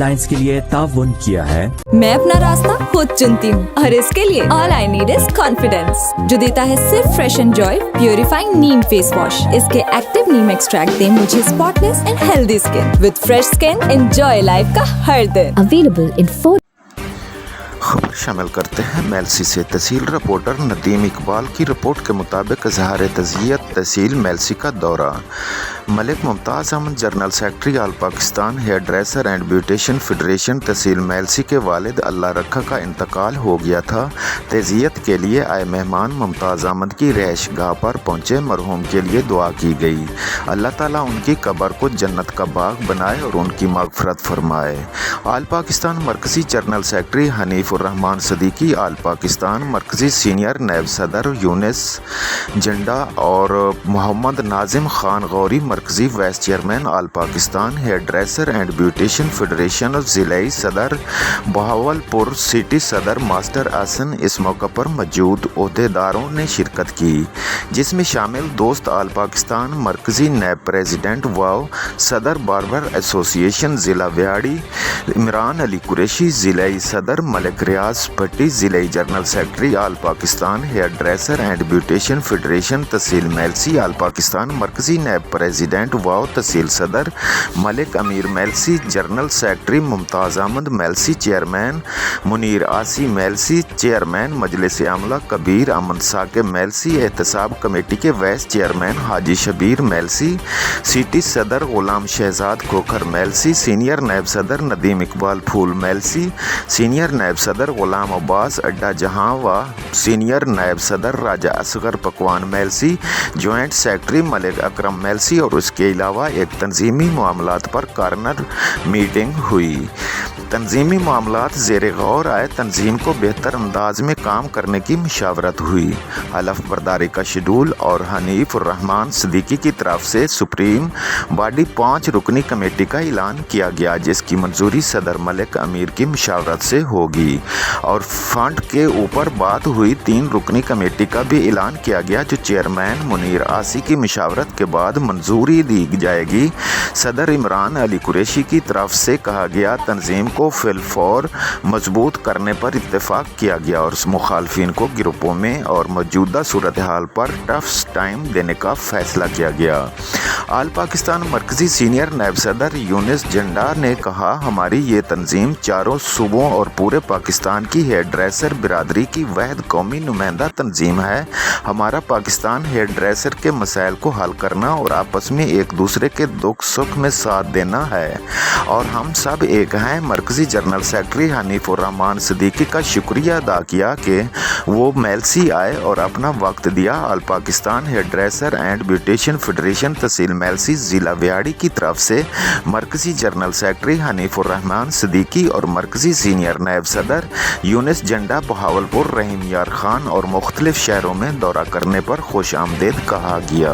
Lines के लिए ताउन किया है। मैं अपना रास्ता खुद चुनती हूँ और इसके लिए all I need is confidence, जो देता है सिर्फ fresh and Joy purifying Neem face wash. इसके एक्टिव नीम एक्सट्रैक्ट दे मुझे spotless and healthy skin. With fresh skin enjoy life का हर दिन। अवेलेबल इन 4 खबर शामिल करते हैं मेलसी से। तहसील रिपोर्टर नदीम इकबाल की रिपोर्ट के मुताबिक इजहार तज़ियत तहसील मेलसी का दौरा। Malik Mumtaz Ahmad general secretary all Pakistan hair dresser and beautician federation तहसील मेलसी के वालिद अल्लाह रखा का इंतकाल हो गया था। तज़ियत के लिए आए मेहमान मुमताज़ अहमद की रहायश गाह पर पहुँचे। मरहूम के लिए दुआ की गई। अल्लाह ताला उनकी कब्र को जन्नत का बाग बनाए और उनकी मग़फ़िरत फरमाए। ऑल पाकिस्तान मरकज़ी general secretary Hanifurrehman Siddiqui, all Pakistan मरकज़ी सीनियर नायब सदर यूनिस झंडा और मोहम्मद नाजिम खान गौरी मरकज़ी vice chairman all Pakistan hair dresser and beautician federation ज़िलाई सदर बहावलपुर सिटी सदर मास्टर आसन इस मौका पर मौजूद ओहदेदारों ने शिरकत की, जिसमें शामिल दोस्त ऑल पाकिस्तान मरकज़ी नायब प्रेसिडेंट व सदर बार्बर एसोसिएशन ज़िला व्याड़ी इमरान अली कुरैशी, ज़िलाई सदर मलिक रियाज भट्टी, ज़िलाई general secretary all Pakistan hair dresser and beautician federation तहसील मेलसी, ऑल पाकिस्तान मरकज़ी नायब प्रेसिडेंट व तहसील सदर Malik Amir Mailsi, general secretary Mumtaz Ahmad Mailsi, chairman Munir Asi Mailsi, chairman मजलिस आमला कबीर अहमद साके मेलसी, एहतसाब कमेटी के वाइस चेयरमैन हाजी शबीर मेलसी, सिटी सदर गुलाम शहजाद खोखर मेलसी, सीनियर नायब सदर नदीम इकबाल फूल मेलसी, सीनियर नायब सदर गुलाम अब्बास अड्डा जहां व सीनियर नायब सदर राजा असगर पकवान मेलसी, जॉइंट सेक्रेटरी मलिक अकरम मेलसी और उसके अलावा एक तंजीमी मामलात पर कार्नर मीटिंग हुई। तंजीमी मामलात ज़ेरे गौर आए। तंजीम को बेहतर अंदाज में काम करने की मशावरत हुई। हलफ बर्दारी का शेड्यूल और हनीफ़ुर्रहमान सदीकी की तरफ से सुप्रीम बॉडी 5 रुकनी कमेटी का ऐलान किया गया, जिसकी मंजूरी सदर मलिक अमीर की मशावरत से होगी। और फंड के ऊपर बात हुई। 3 रुकनी कमेटी का भी ऐलान किया गया, जो चेयरमैन मुनीर आसी की मशावरत के बाद मंजूरी दी जाएगी। सदर इमरान अली कुरैशी की तरफ से कहा गया तंजीम को फिलफौर मजबूत करने पर इत्तेफाक किया गया और मुखालफिन को ग्रुपों में और मौजूदा सूरत हाल पर टफ टाइम देने का फैसला किया गया। ऑल पाकिस्तान मरकज़ी सीनियर नायब सदर यूनिस झंडा ने कहा, हमारी ये तंजीम चारों सूबों और पूरे पाकिस्तान की हेयर ड्रेसर बिरादरी की वहद कौमी नुमाइंदा तंजीम है। हमारा पाकिस्तान हेयर ड्रेसर के मसाइल को हल करना और आपस में एक दूसरे के दुख सुख में साथ देना है और हम सब एक हैं। मरकज़ी जनरल सेक्रेटरी हनीफ़ुर्रहमान सदीकी का शुक्रिया अदा किया कि वो मेलसी आए और अपना वक्त दिया। All Pakistan hair dresser and beautician federation तहसील मेलसी ज़िला व्याड़ी की तरफ से मरकज़ी जनरल सेक्रेटरी हनीफ़ुर्रहमान सदीकी और मरकज़ी सीनियर नायब सदर यूनिस झंडा बहावलपुर रहीम यार खान और मुख्तलिफ शहरों में दौरा करने पर खुश आमदेद कहा गया।